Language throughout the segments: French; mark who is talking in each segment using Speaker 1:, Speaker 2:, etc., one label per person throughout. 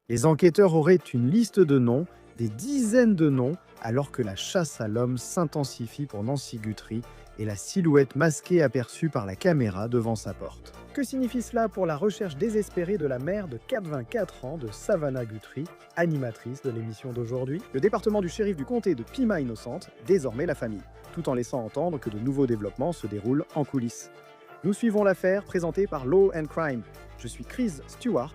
Speaker 1: Les enquêteurs auraient une liste de noms, des dizaines de noms, alors que la chasse à l'homme s'intensifie pour Nancy Guthrie et la silhouette masquée aperçue par la caméra devant sa porte. Que signifie cela pour la recherche désespérée de la mère de 84 ans de Savannah Guthrie, animatrice de l'émission d'aujourd'hui? Le département du shérif du comté de Pima Innocente, désormais la famille, tout en laissant entendre que de nouveaux développements se déroulent en coulisses. Nous suivons l'affaire présentée par Law and Crime. Je suis Chris Stewart.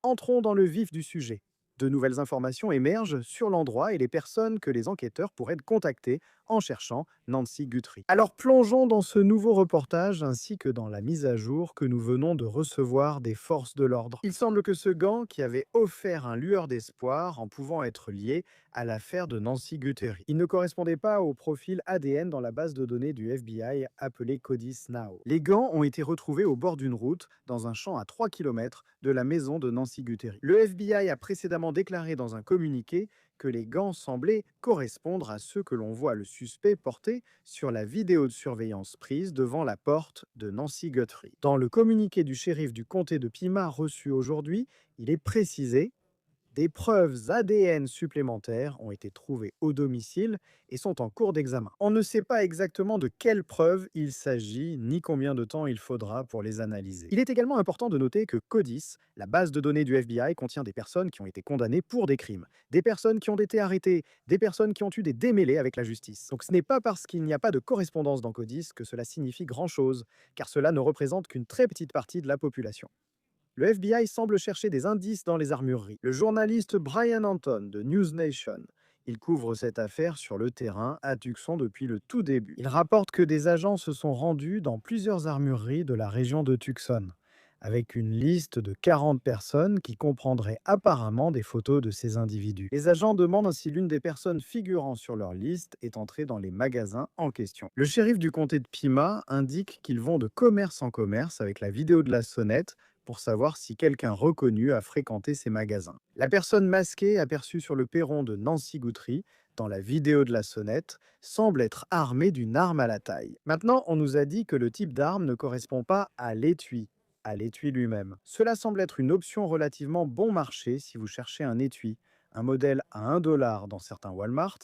Speaker 1: Entrons dans le vif du sujet. De nouvelles informations émergent sur l'endroit et les personnes que les enquêteurs pourraient contacter en cherchant Nancy Guthrie. Alors plongeons dans ce nouveau reportage ainsi que dans la mise à jour que nous venons de recevoir des forces de l'ordre. Il semble que ce gang qui avait offert un lueur d'espoir en pouvant être lié à l'affaire de Nancy Guthrie. Il ne correspondait pas au profil ADN dans la base de données du FBI appelée Codis Now. Les gants ont été retrouvés au bord d'une route dans un champ à 3 km de la maison de Nancy Guthrie. Le FBI a précédemment déclaré dans un communiqué que les gants semblaient correspondre à ceux que l'on voit le suspect porter sur la vidéo de surveillance prise devant la porte de Nancy Guthrie. Dans le communiqué du shérif du comté de Pima reçu aujourd'hui, il est précisé: des preuves ADN supplémentaires ont été trouvées au domicile et sont en cours d'examen. On ne sait pas exactement de quelles preuves il s'agit, ni combien de temps il faudra pour les analyser. Il est également important de noter que CODIS, la base de données du FBI, contient des personnes qui ont été condamnées pour des crimes, des personnes qui ont été arrêtées, des personnes qui ont eu des démêlés avec la justice. Donc ce n'est pas parce qu'il n'y a pas de correspondance dans CODIS que cela signifie grand-chose, car cela ne représente qu'une très petite partie de la population. Le FBI semble chercher des indices dans les armureries. Le journaliste Brian Anton de News Nation, il couvre cette affaire sur le terrain à Tucson depuis le tout début. Il rapporte que des agents se sont rendus dans plusieurs armureries de la région de Tucson, avec une liste de 40 personnes qui comprendraient apparemment des photos de ces individus. Les agents demandent si l'une des personnes figurant sur leur liste est entrée dans les magasins en question. Le shérif du comté de Pima indique qu'ils vont de commerce en commerce avec la vidéo de la sonnette pour savoir si quelqu'un reconnu a fréquenté ces magasins. La personne masquée aperçue sur le perron de Nancy Guthrie, dans la vidéo de la sonnette, semble être armée d'une arme à la taille. Maintenant, on nous a dit que le type d'arme ne correspond pas à l'étui lui-même. Cela semble être une option relativement bon marché si vous cherchez un étui, un modèle à 1 $ dans certains Walmart,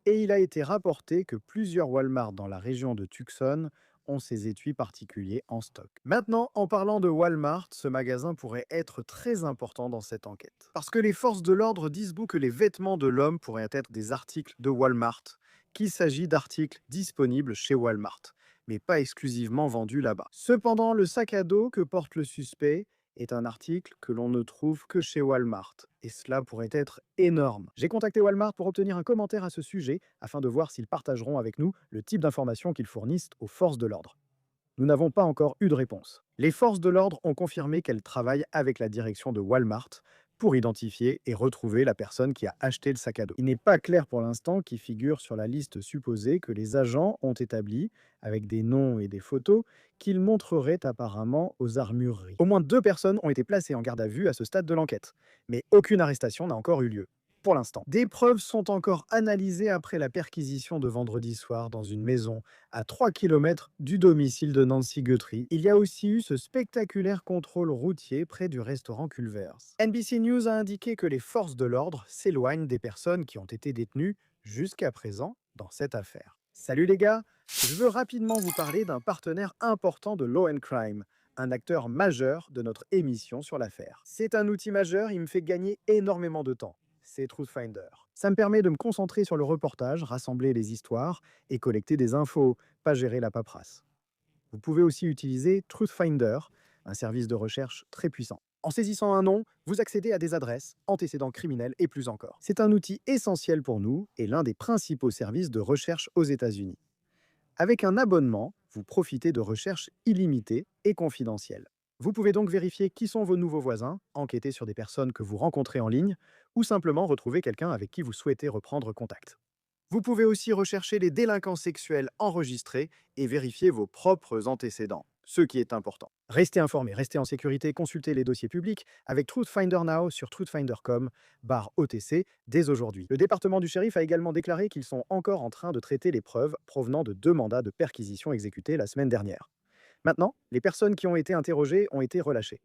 Speaker 1: et il a été rapporté que plusieurs Walmart dans la région de Tucson ont ces étuis particuliers en stock. Maintenant, en parlant de Walmart, ce magasin pourrait être très important dans cette enquête. Parce que les forces de l'ordre disent que les vêtements de l'homme pourraient être des articles de Walmart, qu'il s'agit d'articles disponibles chez Walmart, mais pas exclusivement vendus là-bas. Cependant, le sac à dos que porte le suspect est un article que l'on ne trouve que chez Walmart, et cela pourrait être énorme. J'ai contacté Walmart pour obtenir un commentaire à ce sujet, afin de voir s'ils partageront avec nous le type d'informations qu'ils fournissent aux forces de l'ordre. Nous n'avons pas encore eu de réponse. Les forces de l'ordre ont confirmé qu'elles travaillent avec la direction de Walmart pour identifier et retrouver la personne qui a acheté le sac à dos. Il n'est pas clair pour l'instant qui figure sur la liste supposée que les agents ont établie, avec des noms et des photos, qu'ils montreraient apparemment aux armureries. Au moins 2 personnes ont été placées en garde à vue à ce stade de l'enquête, mais aucune arrestation n'a encore eu lieu. Pour l'instant. Des preuves sont encore analysées après la perquisition de vendredi soir dans une maison à 3 km du domicile de Nancy Guthrie. Il y a aussi eu ce spectaculaire contrôle routier près du restaurant Culver's. NBC News a indiqué que les forces de l'ordre s'éloignent des personnes qui ont été détenues jusqu'à présent dans cette affaire. Salut les gars, je veux rapidement vous parler d'un partenaire important de Law and Crime, un acteur majeur de notre émission sur l'affaire. C'est un outil majeur, il me fait gagner énormément de temps. C'est Truthfinder. Ça me permet de me concentrer sur le reportage, rassembler les histoires et collecter des infos, pas gérer la paperasse. Vous pouvez aussi utiliser Truthfinder, un service de recherche très puissant. En saisissant un nom, vous accédez à des adresses, antécédents criminels et plus encore. C'est un outil essentiel pour nous et l'un des principaux services de recherche aux États-Unis. Avec un abonnement, vous profitez de recherches illimitées et confidentielles. Vous pouvez donc vérifier qui sont vos nouveaux voisins, enquêter sur des personnes que vous rencontrez en ligne, ou simplement retrouver quelqu'un avec qui vous souhaitez reprendre contact. Vous pouvez aussi rechercher les délinquants sexuels enregistrés et vérifier vos propres antécédents. ce qui est important. Restez informés, restez en sécurité, consultez les dossiers publics avec Truthfinder Now sur truthfinder.com/OTC dès aujourd'hui. Le département du shérif a également déclaré qu'ils sont encore en train de traiter les preuves provenant de 2 mandats de perquisition exécutés la semaine dernière. Maintenant, les personnes qui ont été interrogées ont été relâchées.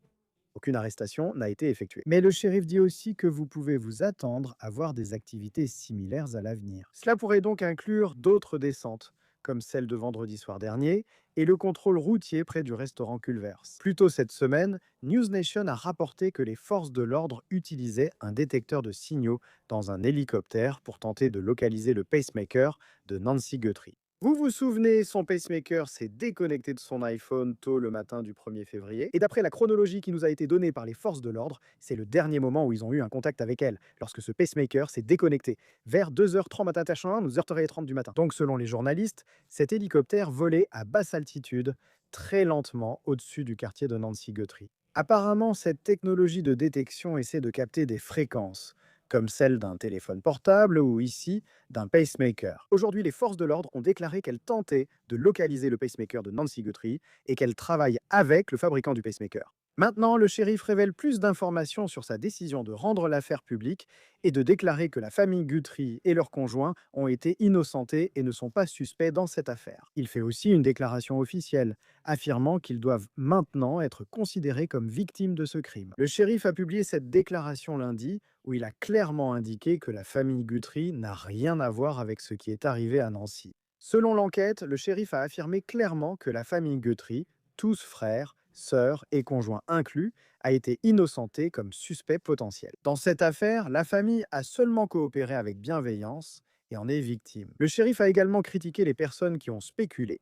Speaker 1: Aucune arrestation n'a été effectuée. Mais le shérif dit aussi que vous pouvez vous attendre à voir des activités similaires à l'avenir. Cela pourrait donc inclure d'autres descentes, comme celle de vendredi soir dernier, et le contrôle routier près du restaurant Culvers. Plus tôt cette semaine, News Nation a rapporté que les forces de l'ordre utilisaient un détecteur de signaux dans un hélicoptère pour tenter de localiser le pacemaker de Nancy Guthrie. Vous vous souvenez, son pacemaker s'est déconnecté de son iPhone tôt le matin du 1er février. Et d'après la chronologie qui nous a été donnée par les forces de l'ordre, c'est le dernier moment où ils ont eu un contact avec elle, lorsque ce pacemaker s'est déconnecté, vers 2h30 matin tachant, 2h30 du matin. Donc selon les journalistes, cet hélicoptère volait à basse altitude, très lentement au-dessus du quartier de Nancy Guthrie. Apparemment, cette technologie de détection essaie de capter des fréquences, comme celle d'un téléphone portable ou ici d'un pacemaker. Aujourd'hui, les forces de l'ordre ont déclaré qu'elles tentaient de localiser le pacemaker de Nancy Guthrie et qu'elles travaillent avec le fabricant du pacemaker. Maintenant, le shérif révèle plus d'informations sur sa décision de rendre l'affaire publique et de déclarer que la famille Guthrie et leurs conjoints ont été innocentés et ne sont pas suspects dans cette affaire. Il fait aussi une déclaration officielle, affirmant qu'ils doivent maintenant être considérés comme victimes de ce crime. Le shérif a publié cette déclaration lundi, où il a clairement indiqué que la famille Guthrie n'a rien à voir avec ce qui est arrivé à Nancy. Selon l'enquête, le shérif a affirmé clairement que la famille Guthrie, tous frères, sœurs et conjoints inclus, a été innocentée comme suspect potentiel. Dans cette affaire, la famille a seulement coopéré avec bienveillance et en est victime. Le shérif a également critiqué les personnes qui ont spéculé,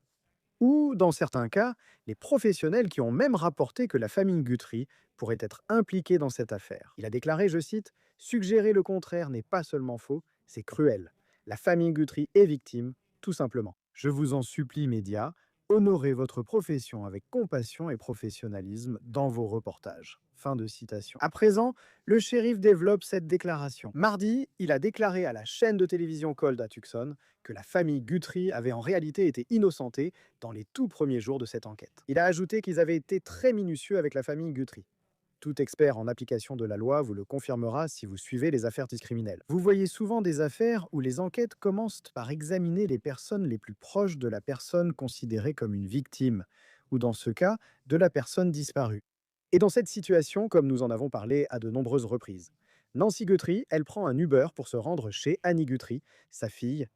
Speaker 1: ou, dans certains cas, les professionnels qui ont même rapporté que la famille Guthrie pourrait être impliquée dans cette affaire. Il a déclaré, je cite, « Suggérer le contraire n'est pas seulement faux, c'est cruel. La famille Guthrie est victime, tout simplement. Je vous en supplie, médias, honorez votre profession avec compassion et professionnalisme dans vos reportages. » Fin de citation. À présent, le shérif développe cette déclaration. Mardi, il a déclaré à la chaîne de télévision Cold à Tucson que la famille Guthrie avait en réalité été innocentée dans les tout premiers jours de cette enquête. Il a ajouté qu'ils avaient été très minutieux avec la famille Guthrie. Tout expert en application de la loi vous le confirmera si vous suivez les affaires criminelles. Vous voyez souvent des affaires où les enquêtes commencent par examiner les personnes les plus proches de la personne considérée comme une victime, ou dans ce cas, de la personne disparue. Et dans cette situation, comme nous en avons parlé à de nombreuses reprises, Nancy Guthrie, elle prend un Uber pour se rendre chez Annie Guthrie, sa fille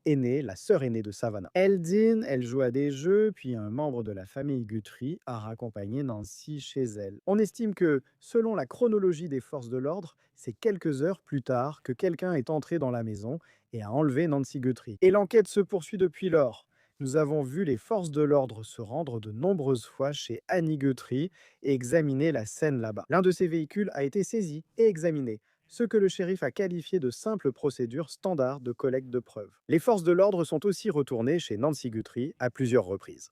Speaker 1: aînée, la sœur aînée de Savannah. Elle dîne, elle joue à des jeux, puis un membre de la famille Guthrie a raccompagné Nancy chez elle. On estime que, selon la chronologie des forces de l'ordre, c'est quelques heures plus tard que quelqu'un est entré dans la maison et a enlevé Nancy Guthrie. Et l'enquête se poursuit depuis lors. Nous avons vu les forces de l'ordre se rendre de nombreuses fois chez Annie Guthrie et examiner la scène là-bas. L'un de ces véhicules a été saisi et examiné, ce que le shérif a qualifié de simple procédure standard de collecte de preuves. Les forces de l'ordre sont aussi retournées chez Nancy Guthrie à plusieurs reprises.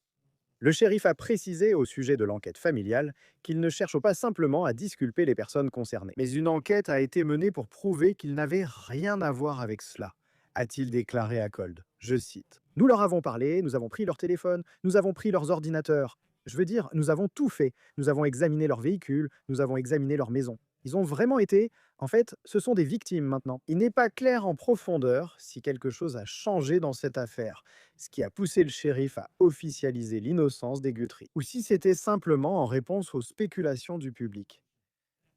Speaker 1: Le shérif a précisé au sujet de l'enquête familiale qu'il ne cherche pas simplement à disculper les personnes concernées. Mais une enquête a été menée pour prouver qu'il n'avait rien à voir avec cela, a-t-il déclaré à Cold. Je cite. « Nous leur avons parlé, nous avons pris leur téléphone, nous avons pris leurs ordinateurs. Je veux dire, nous avons tout fait. Nous avons examiné leurs véhicules, nous avons examiné leur maison. Ils ont vraiment été... En fait, ce sont des victimes maintenant. Il n'est pas clair en profondeur si quelque chose a changé dans cette affaire, ce qui a poussé le shérif à officialiser l'innocence des Guthrie, ou si c'était simplement en réponse aux spéculations du public.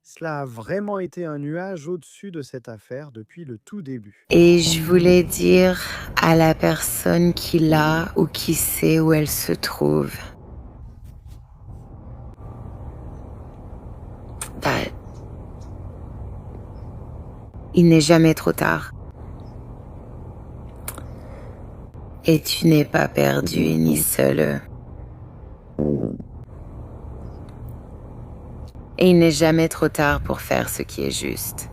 Speaker 1: Cela a vraiment été un nuage au-dessus de cette affaire depuis le tout début.
Speaker 2: Et je voulais dire à la personne qui l'a ou qui sait où elle se trouve, bah, il n'est jamais trop tard. Et tu n'es pas perdu ni seul. Et il n'est jamais trop tard pour faire ce qui est juste.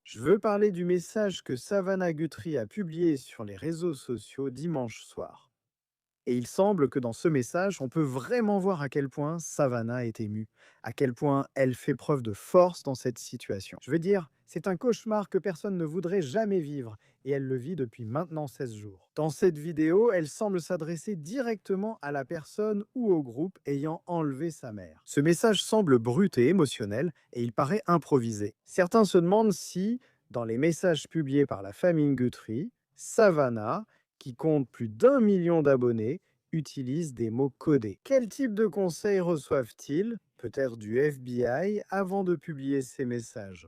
Speaker 1: Je veux parler du message que Savannah Guthrie a publié sur les réseaux sociaux dimanche soir. Et il semble que dans ce message, on peut vraiment voir à quel point Savannah est émue, à quel point elle fait preuve de force dans cette situation. Je veux dire, C'est un cauchemar que personne ne voudrait jamais vivre, et elle le vit depuis maintenant 16 jours. Dans cette vidéo, elle semble s'adresser directement à la personne ou au groupe ayant enlevé sa mère. Ce message semble brut et émotionnel, et il paraît improvisé. Certains se demandent si, dans les messages publiés par la famille Guthrie, Savannah, qui compte plus d'1 million d'abonnés, utilise des mots codés. Quel type de conseils reçoivent-ils, peut-être du FBI, avant de publier ces messages?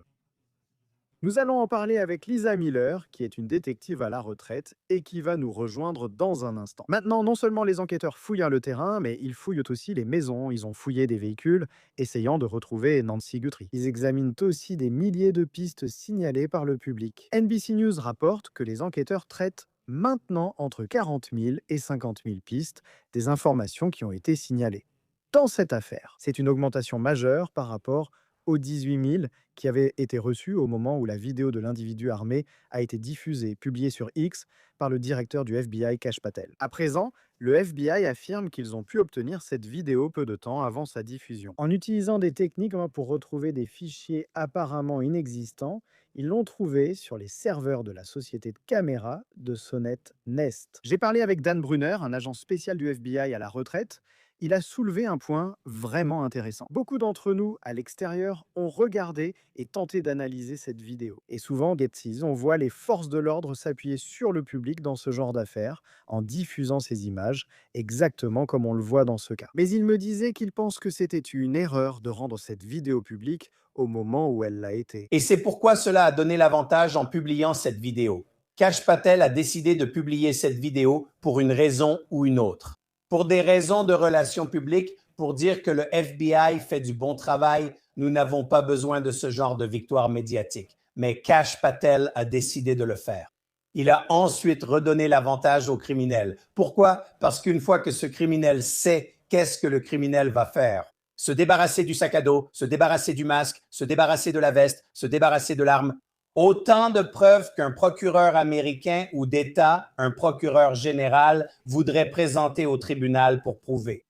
Speaker 1: Nous allons en parler avec Lisa Miller, qui est une détective à la retraite et qui va nous rejoindre dans un instant. Maintenant, non seulement les enquêteurs fouillent le terrain, mais ils fouillent aussi les maisons. Ils ont fouillé des véhicules, essayant de retrouver Nancy Guthrie. Ils examinent aussi des milliers de pistes signalées par le public. NBC News rapporte que les enquêteurs traitent maintenant entre 40 000 et 50 000 pistes, des informations qui ont été signalées. Dans cette affaire, c'est une augmentation majeure par rapport aux 18 000 qui avaient été reçus au moment où la vidéo de l'individu armé a été diffusée, publiée sur X par le directeur du FBI, Kash Patel. À présent, le FBI affirme qu'ils ont pu obtenir cette vidéo peu de temps avant sa diffusion. En utilisant des techniques pour retrouver des fichiers apparemment inexistants, ils l'ont trouvé sur les serveurs de la société de caméras de sonnette Nest. J'ai parlé avec Dan Brunner, un agent spécial du FBI à la retraite. Il a soulevé un point vraiment intéressant. Beaucoup d'entre nous, à l'extérieur, ont regardé et tenté d'analyser cette vidéo. Et souvent, Getsies, on voit les forces de l'ordre s'appuyer sur le public dans ce genre d'affaires, en diffusant ces images, exactement comme on le voit dans ce cas. Mais il me disait qu'il pense que c'était une erreur de rendre cette vidéo publique au moment où elle l'a été.
Speaker 3: Et c'est pourquoi cela a donné l'avantage en publiant cette vidéo. Kash Patel a décidé de publier cette vidéo pour une raison ou une autre. Pour des raisons de relations publiques, pour dire que le FBI fait du bon travail, nous n'avons pas besoin de ce genre de victoire médiatique. Mais Kash Patel a décidé de le faire. Il a ensuite redonné l'avantage au criminel. Pourquoi? Parce qu'une fois que ce criminel sait qu'est-ce que le criminel va faire, se débarrasser du sac à dos, se débarrasser du masque, se débarrasser de la veste, se débarrasser de l'arme, autant de preuves qu'un procureur américain ou d'État, un procureur général, voudrait présenter au tribunal pour prouver.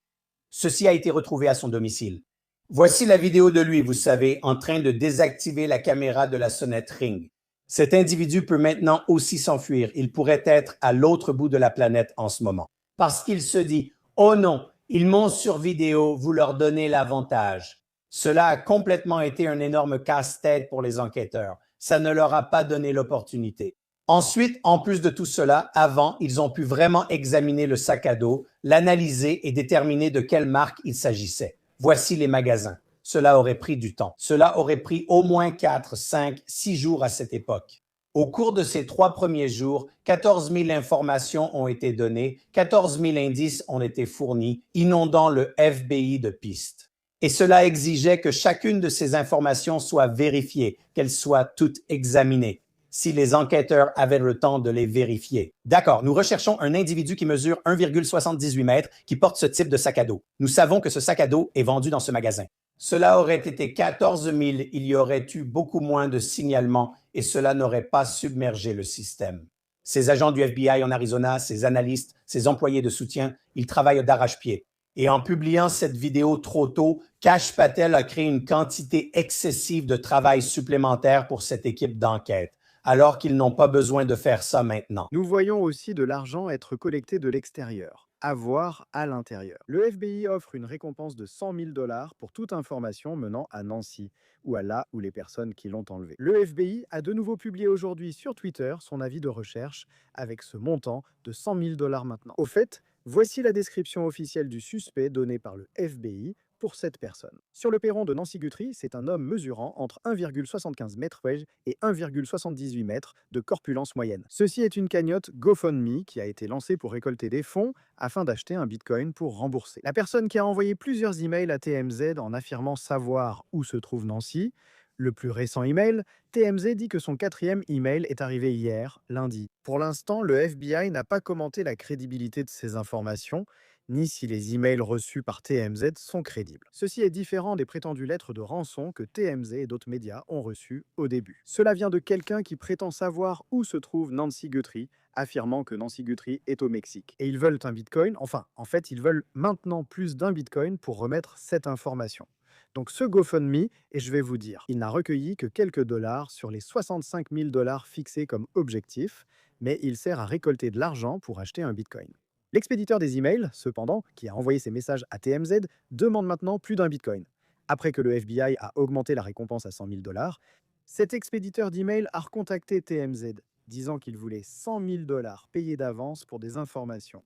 Speaker 3: Ceci a été retrouvé à son domicile. Voici la vidéo de lui, vous savez, en train de désactiver la caméra de la sonnette Ring. Cet individu peut maintenant aussi s'enfuir. Il pourrait être à l'autre bout de la planète en ce moment. Parce qu'il se dit « Oh non, ils m'ont sur vidéo, vous leur donnez l'avantage. » Cela a complètement été un énorme casse-tête pour les enquêteurs. Ça ne leur a pas donné l'opportunité. Ensuite, en plus de tout cela, avant, ils ont pu vraiment examiner le sac à dos, l'analyser et déterminer de quelle marque il s'agissait. Voici les magasins. Cela aurait pris du temps. Cela aurait pris au moins 4, 5, 6 jours à cette époque. Au cours de ces 3 premiers jours, 14 000 informations ont été données, 14 000 indices ont été fournis, inondant le FBI de pistes. Et cela exigeait que chacune de ces informations soit vérifiée, qu'elles soient toutes examinées, si les enquêteurs avaient le temps de les vérifier. D'accord, nous recherchons un individu qui mesure 1,78 mètres, qui porte ce type de sac à dos. Nous savons que ce sac à dos est vendu dans ce magasin. Cela aurait été 14 000, il y aurait eu beaucoup moins de signalements et cela n'aurait pas submergé le système. Ces agents du FBI en Arizona, ces analystes, ces employés de soutien, ils travaillent d'arrache-pied. Et en publiant cette vidéo trop tôt, Kash Patel a créé une quantité excessive de travail supplémentaire pour cette équipe d'enquête, alors qu'ils n'ont pas besoin de faire ça maintenant.
Speaker 1: Nous voyons aussi de l'argent être collecté de l'extérieur, à voir à l'intérieur. Le FBI offre une récompense de 100 000 $ pour toute information menant à Nancy, ou à là où les personnes qui l'ont enlevé. Le FBI a de nouveau publié aujourd'hui sur Twitter son avis de recherche avec ce montant de 100 000 $ maintenant. Au fait, voici la description officielle du suspect donnée par le FBI pour cette personne. Sur le perron de Nancy Guthrie, c'est un homme mesurant entre 1,75 m et 1,78 m de corpulence moyenne. Ceci est une cagnotte GoFundMe qui a été lancée pour récolter des fonds afin d'acheter un bitcoin pour rembourser. La personne qui a envoyé plusieurs emails à TMZ en affirmant savoir où se trouve Nancy. Le plus récent email, TMZ dit que son 4e email est arrivé hier, lundi. Pour l'instant, le FBI n'a pas commenté la crédibilité de ces informations, ni si les emails reçus par TMZ sont crédibles. Ceci est différent des prétendues lettres de rançon que TMZ et d'autres médias ont reçues au début. Cela vient de quelqu'un qui prétend savoir où se trouve Nancy Guthrie, affirmant que Nancy Guthrie est au Mexique. Et ils veulent un bitcoin, enfin, en fait, ils veulent maintenant plus d'un bitcoin pour remettre cette information. Donc ce GoFundMe, et je vais vous dire, il n'a recueilli que quelques dollars sur les 65 000 dollars fixés comme objectif, mais il sert à récolter de l'argent pour acheter un bitcoin. L'expéditeur des emails, cependant, qui a envoyé ses messages à TMZ, demande maintenant plus d'un bitcoin. Après que le FBI a augmenté la récompense à 100 000 dollars, cet expéditeur d'emails a recontacté TMZ, disant qu'il voulait 100 000 dollars payés d'avance pour des informations.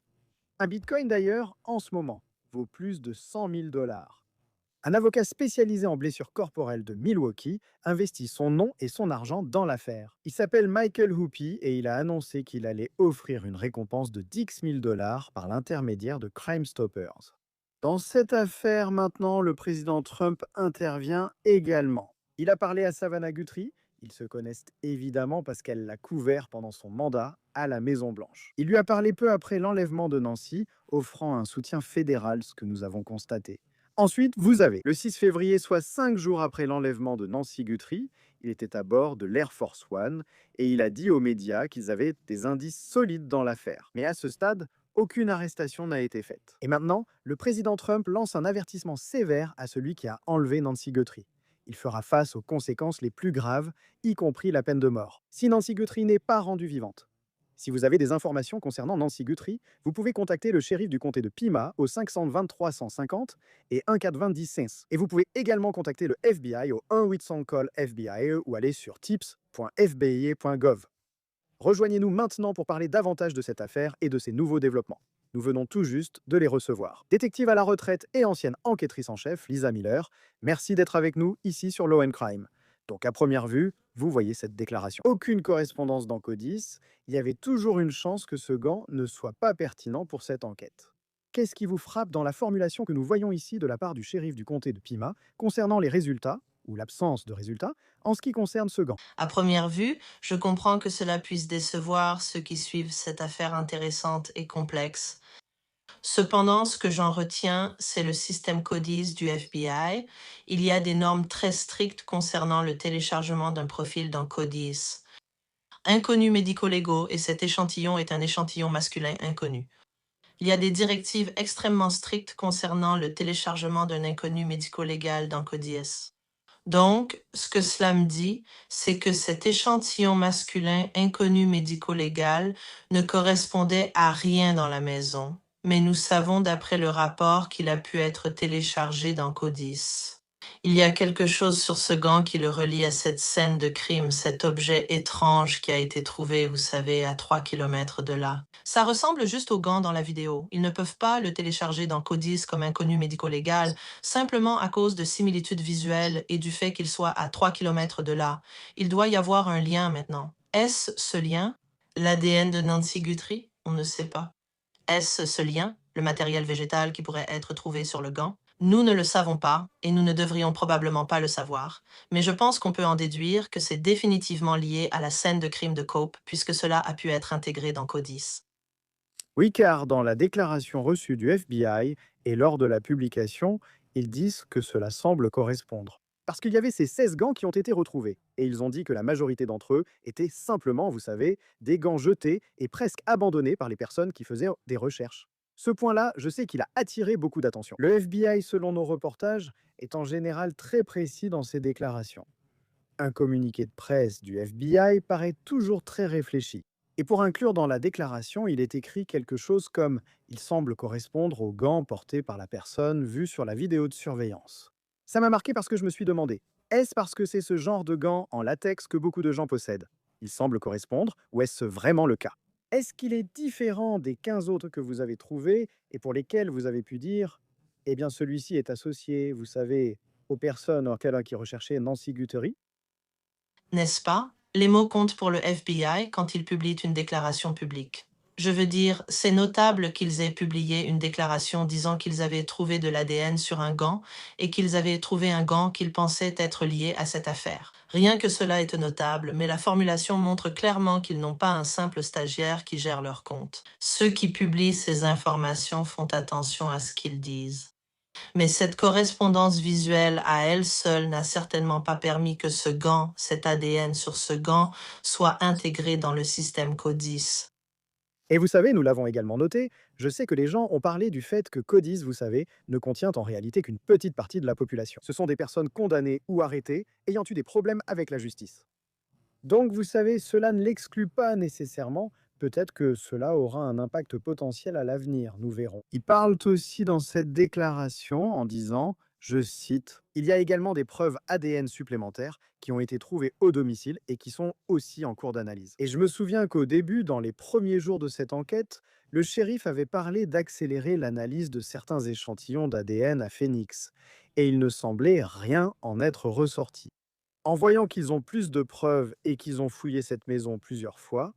Speaker 1: Un bitcoin d'ailleurs, en ce moment, vaut plus de 100 000 dollars. Un avocat spécialisé en blessures corporelles de Milwaukee investit son nom et son argent dans l'affaire. Il s'appelle Michael Hoopy et il a annoncé qu'il allait offrir une récompense de 10 000 dollars par l'intermédiaire de Crime Stoppers. Dans cette affaire, maintenant, le président Trump intervient également. Il a parlé à Savannah Guthrie. Ils se connaissent évidemment parce qu'elle l'a couvert pendant son mandat à la Maison-Blanche. Il lui a parlé peu après l'enlèvement de Nancy, offrant un soutien fédéral, ce que nous avons constaté. Ensuite, vous avez le 6 février, soit 5 jours après l'enlèvement de Nancy Guthrie, il était à bord de l'Air Force One et il a dit aux médias qu'ils avaient des indices solides dans l'affaire. Mais à ce stade, aucune arrestation n'a été faite. Et maintenant, le président Trump lance un avertissement sévère à celui qui a enlevé Nancy Guthrie. Il fera face aux conséquences les plus graves, y compris la peine de mort, si Nancy Guthrie n'est pas rendue vivante. Si vous avez des informations concernant Nancy Guthrie, vous pouvez contacter le shérif du comté de Pima au 523 150 et 1-420-10 Et vous pouvez également contacter le FBI au 1-800-CALL-FBI ou aller sur tips.fbi.gov. Rejoignez-nous maintenant pour parler davantage de cette affaire et de ses nouveaux développements. Nous venons tout juste de les recevoir. Détective à la retraite et ancienne enquêtrice en chef, Lisa Miller, merci d'être avec nous ici sur Law & Crime. Donc à première vue, vous voyez cette déclaration. Aucune correspondance dans Codis, il y avait toujours une chance que ce gant ne soit pas pertinent pour cette enquête. Qu'est-ce qui vous frappe dans la formulation que nous voyons ici de la part du shérif du comté de Pima concernant les résultats, ou l'absence de résultats, en ce qui concerne ce gant?
Speaker 4: À première vue, je comprends que cela puisse décevoir ceux qui suivent cette affaire intéressante et complexe. Cependant, ce que j'en retiens, c'est le système CODIS du FBI. Il y a des normes très strictes concernant le téléchargement d'un profil dans CODIS. Inconnus médico-légaux, et cet échantillon est un échantillon masculin inconnu. Il y a des directives extrêmement strictes concernant le téléchargement d'un inconnu médico-légal dans CODIS. Donc, ce que cela me dit, c'est que cet échantillon masculin inconnu médico-légal ne correspondait à rien dans la maison, mais nous savons d'après le rapport qu'il a pu être téléchargé dans CODIS. Il y a quelque chose sur ce gant qui le relie à cette scène de crime, cet objet étrange qui a été trouvé, vous savez, à 3 kilomètres de là. Ça ressemble juste au gant dans la vidéo. Ils ne peuvent pas le télécharger dans CODIS comme inconnu médico-légal, simplement à cause de similitudes visuelles et du fait qu'il soit à 3 kilomètres de là. Il doit y avoir un lien maintenant. Est-ce ce lien? L'ADN de Nancy Guthrie? On ne sait pas. Est-ce ce lien? Le matériel végétal qui pourrait être trouvé sur le gant? Nous ne le savons pas et nous ne devrions probablement pas le savoir, mais je pense qu'on peut en déduire que c'est définitivement lié à la scène de crime de Cope puisque cela a pu être intégré dans CODIS.
Speaker 1: Oui, car dans la déclaration reçue du FBI et lors de la publication, ils disent que cela semble correspondre. Parce qu'il y avait ces 16 gants qui ont été retrouvés, et ils ont dit que la majorité d'entre eux étaient simplement, vous savez, des gants jetés et presque abandonnés par les personnes qui faisaient des recherches. Ce point-là, je sais qu'il a attiré beaucoup d'attention. Le FBI, selon nos reportages, est en général très précis dans ses déclarations. Un communiqué de presse du FBI paraît toujours très réfléchi. Et pour inclure dans la déclaration, il est écrit quelque chose comme « Il semble correspondre aux gants portés par la personne vue sur la vidéo de surveillance ». Ça m'a marqué parce que je me suis demandé, est-ce parce que c'est ce genre de gants en latex que beaucoup de gens possèdent? Il semble correspondre, ou est-ce vraiment le cas? Est-ce qu'il est différent des 15 autres que vous avez trouvés et pour lesquels vous avez pu dire « Eh bien, celui-ci est associé, vous savez, aux personnes qui recherchaient Nancy Guthrie »
Speaker 4: N'est-ce pas? Les mots comptent pour le FBI quand ils publient une déclaration publique. Je veux dire, c'est notable qu'ils aient publié une déclaration disant qu'ils avaient trouvé de l'ADN sur un gant et qu'ils avaient trouvé un gant qu'ils pensaient être lié à cette affaire. Rien que cela est notable, mais la formulation montre clairement qu'ils n'ont pas un simple stagiaire qui gère leur compte. Ceux qui publient ces informations font attention à ce qu'ils disent. Mais cette correspondance visuelle à elle seule n'a certainement pas permis que ce gant, cet ADN sur ce gant, soit intégré dans le système CODIS.
Speaker 1: Et vous savez, nous l'avons également noté, je sais que les gens ont parlé du fait que Codis, vous savez, ne contient en réalité qu'une petite partie de la population. Ce sont des personnes condamnées ou arrêtées ayant eu des problèmes avec la justice. Donc, vous savez, cela ne l'exclut pas nécessairement. Peut-être que cela aura un impact potentiel à l'avenir, nous verrons. Ils parlent aussi dans cette déclaration en disant, je cite, il y a également des preuves ADN supplémentaires qui ont été trouvées au domicile et qui sont aussi en cours d'analyse. Et je me souviens qu'au début, dans les premiers jours de cette enquête, le shérif avait parlé d'accélérer l'analyse de certains échantillons d'ADN à Phoenix. Et il ne semblait rien en être ressorti. En voyant qu'ils ont plus de preuves et qu'ils ont fouillé cette maison plusieurs fois,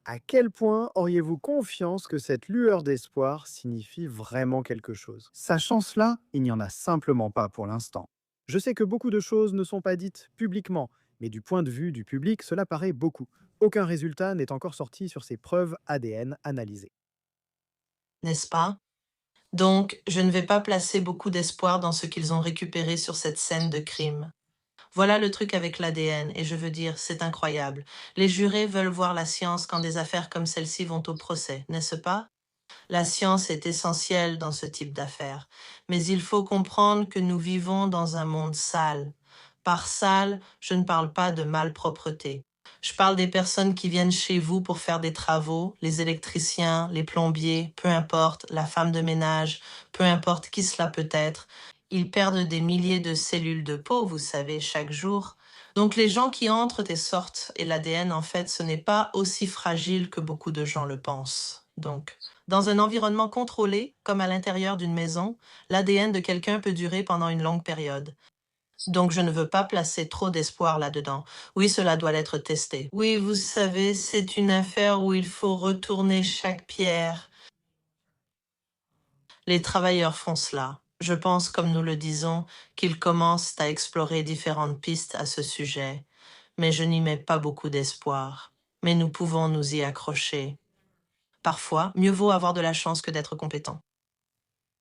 Speaker 1: à quel point auriez-vous confiance que cette lueur d'espoir signifie vraiment quelque chose? Sachant cela, il n'y en a simplement pas pour l'instant. Je sais que beaucoup de choses ne sont pas dites publiquement, mais du point de vue du public, cela paraît beaucoup. Aucun résultat n'est encore sorti sur ces preuves ADN analysées.
Speaker 4: N'est-ce pas? Donc, je ne vais pas placer beaucoup d'espoir dans ce qu'ils ont récupéré sur cette scène de crime. Voilà le truc avec l'ADN, et je veux dire, c'est incroyable. Les jurés veulent voir la science quand des affaires comme celle-ci vont au procès, n'est-ce pas? La science est essentielle dans ce type d'affaires, mais il faut comprendre que nous vivons dans un monde sale. Par sale, je ne parle pas de malpropreté. Je parle des personnes qui viennent chez vous pour faire des travaux, les électriciens, les plombiers, peu importe, la femme de ménage, peu importe qui cela peut être. Ils perdent des milliers de cellules de peau, vous savez, chaque jour. Donc les gens qui entrent et sortent, et l'ADN, en fait, ce n'est pas aussi fragile que beaucoup de gens le pensent. Donc, dans un environnement contrôlé, comme à l'intérieur d'une maison, l'ADN de quelqu'un peut durer pendant une longue période. Donc, je ne veux pas placer trop d'espoir là-dedans. Oui, cela doit être testé. Oui, vous savez, c'est une affaire où il faut retourner chaque pierre. Les travailleurs font cela. Je pense, comme nous le disons, qu'ils commencent à explorer différentes pistes à ce sujet. Mais je n'y mets pas beaucoup d'espoir. Mais nous pouvons nous y accrocher. Parfois, mieux vaut avoir de la chance que d'être compétent.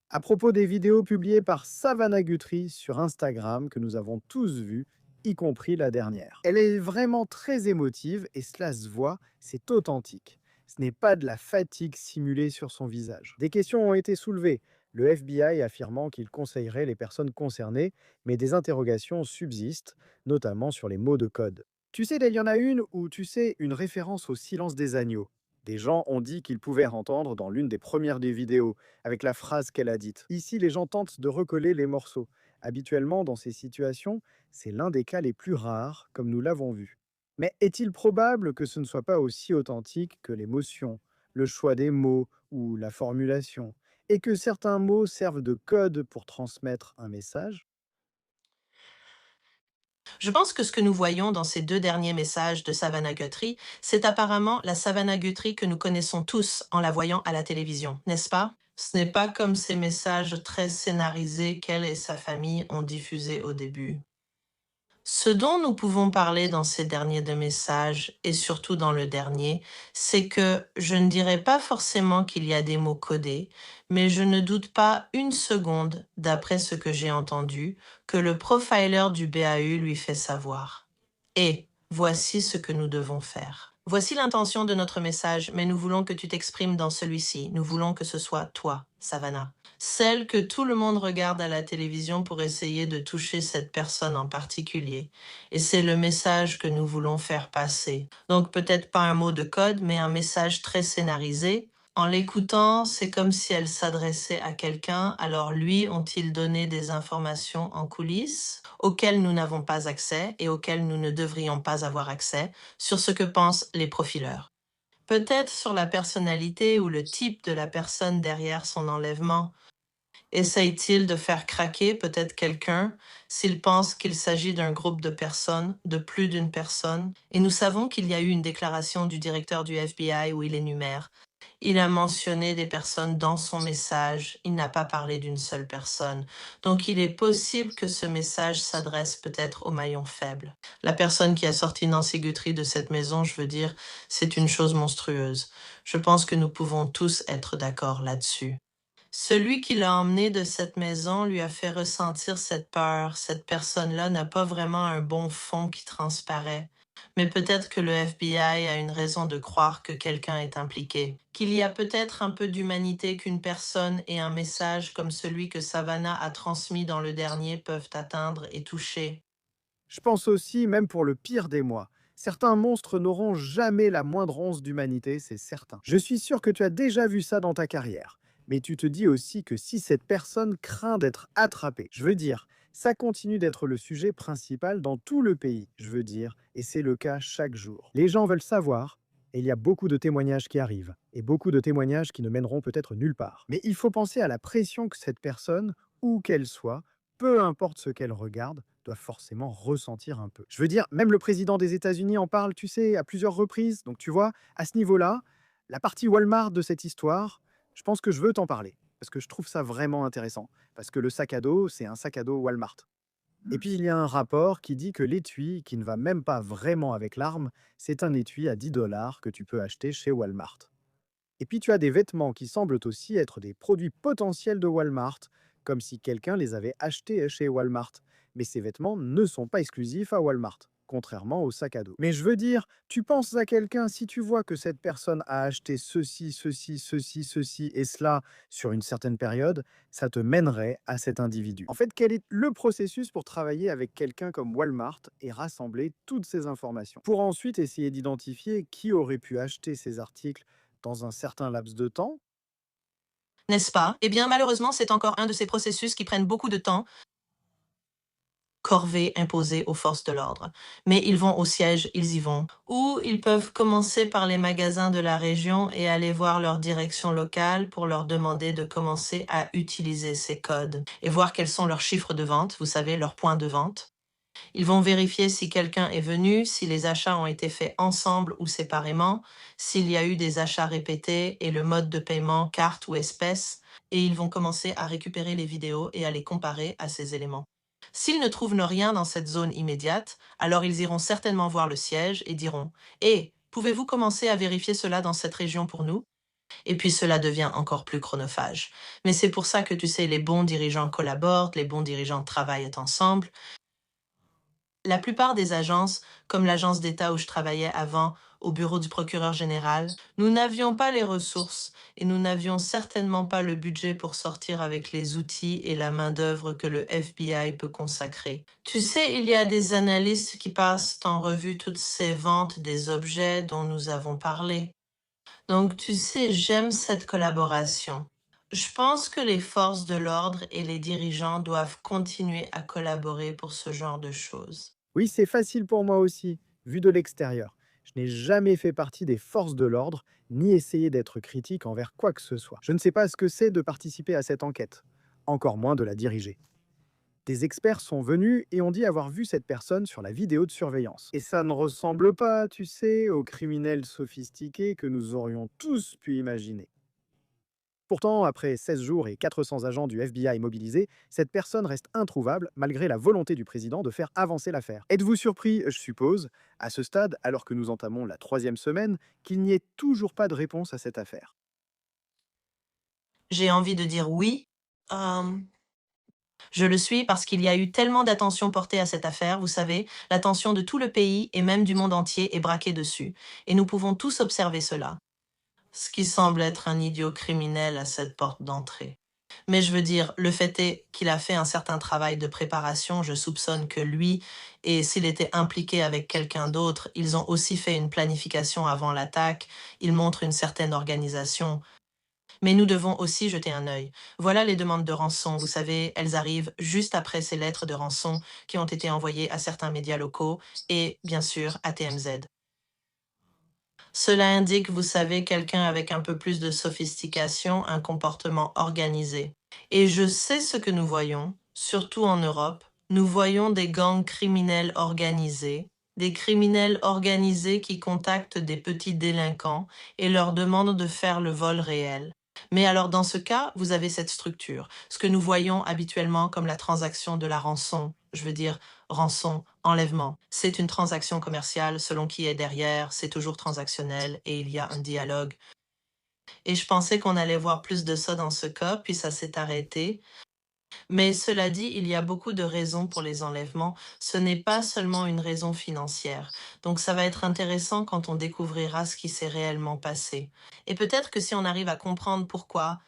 Speaker 1: À propos des vidéos publiées par Savannah Guthrie sur Instagram que nous avons tous vues, y compris la dernière. Elle est vraiment très émotive et cela se voit, c'est authentique. Ce n'est pas de la fatigue simulée sur son visage. Des questions ont été soulevées, le FBI affirmant qu'il conseillerait les personnes concernées, mais des interrogations subsistent, notamment sur les mots de code. Tu sais, il y en a une où tu sais une référence au silence des agneaux. Des gens ont dit qu'ils pouvaient entendre dans l'une des premières des vidéos, avec la phrase qu'elle a dite. Ici, les gens tentent de recoller les morceaux. Habituellement, dans ces situations, c'est l'un des cas les plus rares, comme nous l'avons vu. Mais est-il probable que ce ne soit pas aussi authentique que l'émotion, le choix des mots ou la formulation, et que certains mots servent de code pour transmettre un message?
Speaker 4: Je pense que ce que nous voyons dans ces deux derniers messages de Savannah Guthrie, c'est apparemment la Savannah Guthrie que nous connaissons tous en la voyant à la télévision, n'est-ce pas? Ce n'est pas comme ces messages très scénarisés qu'elle et sa famille ont diffusés au début. Ce dont nous pouvons parler dans ces derniers deux messages, et surtout dans le dernier, c'est que je ne dirais pas forcément qu'il y a des mots codés, mais je ne doute pas une seconde, d'après ce que j'ai entendu, que le profiler du BAU lui fait savoir. Et voici ce que nous devons faire. Voici l'intention de notre message, mais nous voulons que tu t'exprimes dans celui-ci. Nous voulons que ce soit toi, Savannah. Celle que tout le monde regarde à la télévision pour essayer de toucher cette personne en particulier. Et c'est le message que nous voulons faire passer. Donc peut-être pas un mot de code, mais un message très scénarisé. En l'écoutant, c'est comme si elle s'adressait à quelqu'un, alors lui ont-ils donné des informations en coulisses auxquelles nous n'avons pas accès et auxquelles nous ne devrions pas avoir accès sur ce que pensent les profileurs. Peut-être sur la personnalité ou le type de la personne derrière son enlèvement. Essaye-t-il de faire craquer peut-être quelqu'un s'il pense qu'il s'agit d'un groupe de personnes, de plus d'une personne? Et nous savons qu'il y a eu une déclaration du directeur du FBI où il énumère. Il a mentionné des personnes dans son message, il n'a pas parlé d'une seule personne. Donc il est possible que ce message s'adresse peut-être au maillon faible. La personne qui a sorti Nancy Guthrie de cette maison, je veux dire, c'est une chose monstrueuse. Je pense que nous pouvons tous être d'accord là-dessus. Celui qui l'a emmené de cette maison lui a fait ressentir cette peur. Cette personne-là n'a pas vraiment un bon fond qui transparaît. Mais peut-être que le FBI a une raison de croire que quelqu'un est impliqué. Qu'il y a peut-être un peu d'humanité qu'une personne et un message comme celui que Savannah a transmis dans le dernier peuvent atteindre et toucher.
Speaker 1: Je pense aussi, même pour le pire des mois, certains monstres n'auront jamais la moindre once d'humanité, c'est certain. Je suis sûr que tu as déjà vu ça dans ta carrière. Mais tu te dis aussi que si cette personne craint d'être attrapée, je veux dire, ça continue d'être le sujet principal dans tout le pays, je veux dire, et c'est le cas chaque jour. Les gens veulent savoir, et il y a beaucoup de témoignages qui arrivent, et beaucoup de témoignages qui ne mèneront peut-être nulle part. Mais il faut penser à la pression que cette personne, où qu'elle soit, peu importe ce qu'elle regarde, doit forcément ressentir un peu. Je veux dire, même le président des États-Unis en parle, tu sais, à plusieurs reprises. Donc tu vois, à ce niveau-là, la partie Walmart de cette histoire, je pense que je veux t'en parler. Parce que je trouve ça vraiment intéressant. Parce que le sac à dos, c'est un sac à dos Walmart. Et puis il y a un rapport qui dit que l'étui, qui ne va même pas vraiment avec l'arme, c'est un étui à 10 $ que tu peux acheter chez Walmart. Et puis tu as des vêtements qui semblent aussi être des produits potentiels de Walmart, comme si quelqu'un les avait achetés chez Walmart. Mais ces vêtements ne sont pas exclusifs à Walmart, contrairement au sac à dos. Mais je veux dire, tu penses à quelqu'un si tu vois que cette personne a acheté ceci et cela sur une certaine période, ça te mènerait à cet individu. En fait, quel est le processus pour travailler avec quelqu'un comme Walmart et rassembler toutes ces informations pour ensuite essayer d'identifier qui aurait pu acheter ces articles dans un certain laps de temps?
Speaker 4: N'est-ce pas? Eh bien, malheureusement, c'est encore un de ces processus qui prennent beaucoup de temps, corvée imposée aux forces de l'ordre. Mais ils vont au siège, ils y vont. Ou ils peuvent commencer par les magasins de la région et aller voir leur direction locale pour leur demander de commencer à utiliser ces codes et voir quels sont leurs chiffres de vente, vous savez, leurs points de vente. Ils vont vérifier si quelqu'un est venu, si les achats ont été faits ensemble ou séparément, s'il y a eu des achats répétés et le mode de paiement, carte ou espèce, et ils vont commencer à récupérer les vidéos et à les comparer à ces éléments. S'ils ne trouvent rien dans cette zone immédiate, alors ils iront certainement voir le siège et diront: «Eh, pouvez-vous commencer à vérifier cela dans cette région pour nous?» Et puis cela devient encore plus chronophage. Mais c'est pour ça que tu sais, les bons dirigeants collaborent, les bons dirigeants travaillent ensemble. La plupart des agences, comme l'agence d'État où je travaillais avant, au bureau du procureur général, nous n'avions pas les ressources et nous n'avions certainement pas le budget pour sortir avec les outils et la main-d'œuvre que le FBI peut consacrer. Tu sais, il y a des analystes qui passent en revue toutes ces ventes des objets dont nous avons parlé. Donc, tu sais, j'aime cette collaboration. Je pense que les forces de l'ordre et les dirigeants doivent continuer à collaborer pour ce genre de choses.
Speaker 1: Oui, c'est facile pour moi aussi, vu de l'extérieur. Je n'ai jamais fait partie des forces de l'ordre, ni essayé d'être critique envers quoi que ce soit. Je ne sais pas ce que c'est de participer à cette enquête, encore moins de la diriger. Des experts sont venus et ont dit avoir vu cette personne sur la vidéo de surveillance. Et ça ne ressemble pas, tu sais, aux criminels sophistiqués que nous aurions tous pu imaginer. Pourtant, après 16 jours et 400 agents du FBI mobilisés, cette personne reste introuvable malgré la volonté du président de faire avancer l'affaire. Êtes-vous surpris, je suppose, à ce stade, alors que nous entamons la 3e semaine, qu'il n'y ait toujours pas de réponse à cette affaire?
Speaker 4: J'ai envie de dire oui. Euh, je le suis parce qu'il y a eu tellement d'attention portée à cette affaire, vous savez, l'attention de tout le pays et même du monde entier est braquée dessus. Et nous pouvons tous observer cela. Ce qui semble être un idiot criminel à cette porte d'entrée. Mais je veux dire, le fait est qu'il a fait un certain travail de préparation. Je soupçonne que lui, et s'il était impliqué avec quelqu'un d'autre, ils ont aussi fait une planification avant l'attaque. Ils montrent une certaine organisation. Mais nous devons aussi jeter un œil. Voilà les demandes de rançon. Vous savez, elles arrivent juste après ces lettres de rançon qui ont été envoyées à certains médias locaux et, bien sûr, à TMZ. Cela indique, vous savez, quelqu'un avec un peu plus de sophistication, un comportement organisé. Et je sais ce que nous voyons, surtout en Europe. Nous voyons des gangs criminels organisés, des criminels organisés qui contactent des petits délinquants et leur demandent de faire le vol réel. Mais alors dans ce cas, vous avez cette structure, ce que nous voyons habituellement comme la transaction de la rançon, je veux dire rançon, enlèvement. C'est une transaction commerciale selon qui est derrière, c'est toujours transactionnel et il y a un dialogue. Et je pensais qu'on allait voir plus de ça dans ce cas, puis ça s'est arrêté. Mais cela dit, il y a beaucoup de raisons pour les enlèvements. Ce n'est pas seulement une raison financière. Donc ça va être intéressant quand on découvrira ce qui s'est réellement passé. Et peut-être que si on arrive à comprendre pourquoi,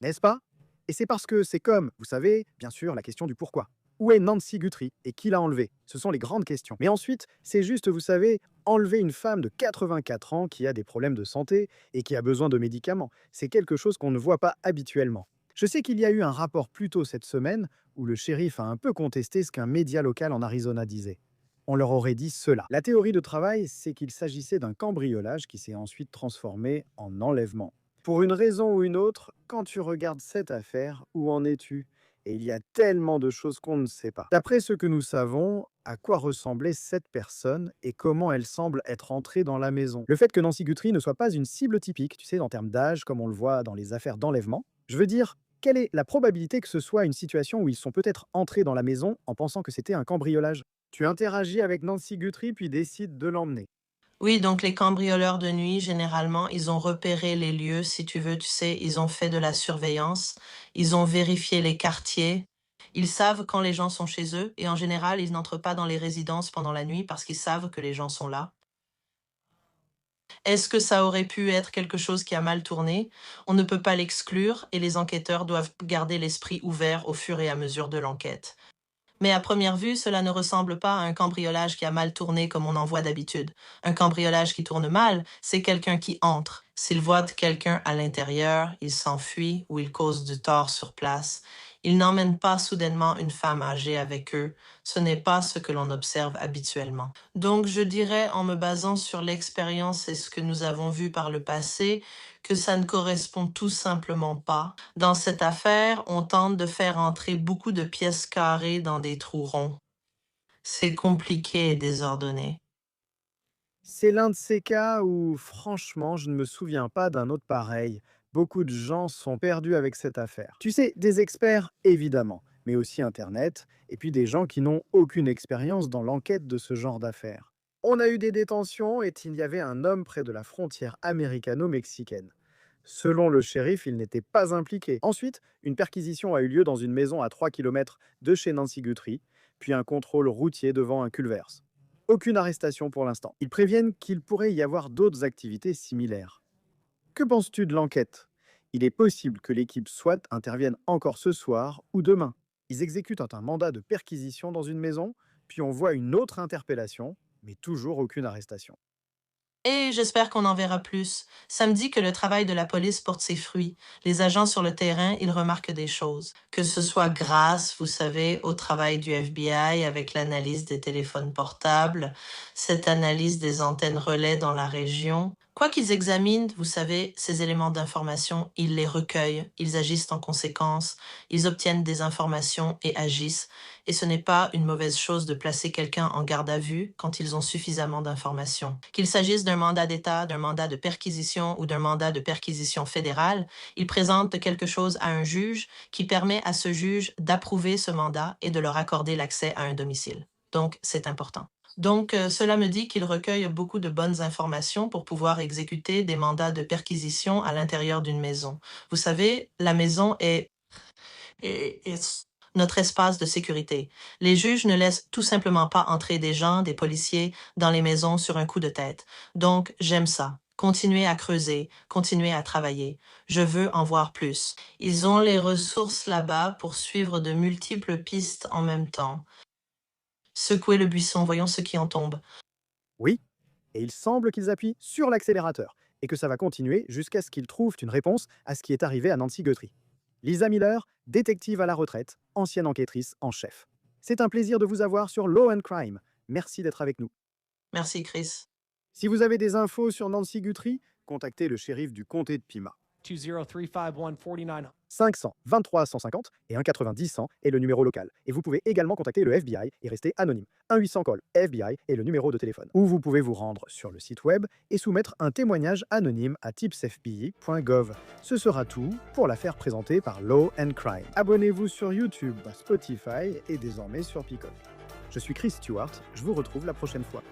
Speaker 1: N'est-ce pas? Et c'est parce que c'est comme, vous savez, bien sûr, la question du pourquoi. Où est Nancy Guthrie et qui l'a enlevée? Ce sont les grandes questions. Mais ensuite, c'est juste, vous savez, enlever une femme de 84 ans qui a des problèmes de santé et qui a besoin de médicaments. C'est quelque chose qu'on ne voit pas habituellement. Je sais qu'il y a eu un rapport plus tôt cette semaine où le shérif a un peu contesté ce qu'un média local en Arizona disait. On leur aurait dit cela. La théorie de travail, c'est qu'il s'agissait d'un cambriolage qui s'est ensuite transformé en enlèvement. Pour une raison ou une autre, quand tu regardes cette affaire, où en es-tu? Et il y a tellement de choses qu'on ne sait pas. D'après ce que nous savons, à quoi ressemblait cette personne et comment elle semble être entrée dans la maison. Le fait que Nancy Guthrie ne soit pas une cible typique, tu sais, en termes d'âge, comme on le voit dans les affaires d'enlèvement, je veux dire, quelle est la probabilité que ce soit une situation où ils sont peut-être entrés dans la maison en pensant que c'était un cambriolage? Tu interagis avec Nancy Guthrie puis décides de l'emmener.
Speaker 4: oui, donc les cambrioleurs de nuit, généralement, ils ont repéré les lieux, si tu veux, tu sais, ils ont fait de la surveillance, ils ont vérifié les quartiers, ils savent quand les gens sont chez eux et en général, ils n'entrent pas dans les résidences pendant la nuit parce qu'ils savent que les gens sont là. Est-ce que ça aurait pu être quelque chose qui a mal tourné? On ne peut pas l'exclure et les enquêteurs doivent garder l'esprit ouvert au fur et à mesure de l'enquête. Mais à première vue, cela ne ressemble pas à un cambriolage qui a mal tourné comme on en voit d'habitude. Un cambriolage qui tourne mal, c'est quelqu'un qui entre. S'il voit quelqu'un à l'intérieur, il s'enfuit ou il cause du tort sur place. Ils n'emmènent pas soudainement une femme âgée avec eux. Ce n'est pas ce que l'on observe habituellement. Donc je dirais, en me basant sur l'expérience et ce que nous avons vu par le passé, que ça ne correspond tout simplement pas. Dans cette affaire, on tente de faire entrer beaucoup de pièces carrées dans des trous ronds. C'est compliqué et désordonné.
Speaker 1: C'est l'un de ces cas où, franchement, je ne me souviens pas d'un autre pareil. Beaucoup de gens sont perdus avec cette affaire. Tu sais, des experts, évidemment, mais aussi Internet, et puis des gens qui n'ont aucune expérience dans l'enquête de ce genre d'affaires. On a eu des détentions et il y avait un homme près de la frontière américano-mexicaine. Selon le shérif, il n'était pas impliqué. Ensuite, une perquisition a eu lieu dans une maison à 3 km de chez Nancy Guthrie, puis un contrôle routier devant un culverse. Aucune arrestation pour l'instant. Ils préviennent qu'il pourrait y avoir d'autres activités similaires. Que penses-tu de l'enquête? Il est possible que l'équipe SWAT intervienne encore ce soir ou demain. Ils exécutent un mandat de perquisition dans une maison, puis on voit une autre interpellation, mais toujours aucune arrestation.
Speaker 4: Et j'espère qu'on en verra plus. Ça me dit que le travail de la police porte ses fruits. Les agents sur le terrain, ils remarquent des choses. Que ce soit grâce, vous savez, au travail du FBI avec l'analyse des téléphones portables, cette analyse des antennes relais dans la région. Quoi qu'ils examinent, vous savez, ces éléments d'information, ils les recueillent, ils agissent en conséquence, ils obtiennent des informations et agissent. Et ce n'est pas une mauvaise chose de placer quelqu'un en garde à vue quand ils ont suffisamment d'informations. Qu'il s'agisse d'un mandat d'État, d'un mandat de perquisition ou d'un mandat de perquisition fédérale, ils présentent quelque chose à un juge qui permet à ce juge d'approuver ce mandat et de leur accorder l'accès à un domicile. Donc, c'est important. Donc, cela me dit qu'ils recueillent beaucoup de bonnes informations pour pouvoir exécuter des mandats de perquisition à l'intérieur d'une maison. Vous savez, la maison est notre espace de sécurité. Les juges ne laissent tout simplement pas entrer des gens, des policiers, dans les maisons sur un coup de tête. Donc, j'aime ça. Continuez à creuser, continuez à travailler. Je veux en voir plus. Ils ont les ressources là-bas pour suivre de multiples pistes en même temps. Secouez le buisson, voyons ce qui en tombe.
Speaker 1: Oui, et il semble qu'ils appuient sur l'accélérateur, et que ça va continuer jusqu'à ce qu'ils trouvent une réponse à ce qui est arrivé à Nancy Guthrie. Lisa Miller, détective à la retraite, ancienne enquêtrice en chef. C'est un plaisir de vous avoir sur Law and Crime. Merci d'être avec nous.
Speaker 4: Merci, Chris.
Speaker 1: Si vous avez des infos sur Nancy Guthrie, contactez le shérif du comté de Pima.
Speaker 5: 2035149.
Speaker 1: 500 23 150 et 1 90 100 est le numéro local. Et vous pouvez également contacter le FBI et rester anonyme. 1-800 call FBI est le numéro de téléphone. Ou vous pouvez vous rendre sur le site web et soumettre un témoignage anonyme à tipsfbi.gov. Ce sera tout pour l'affaire présentée par Law and Crime. Abonnez-vous sur YouTube, Spotify et désormais sur Peacock. Je suis Chris Stewart, je vous retrouve la prochaine fois.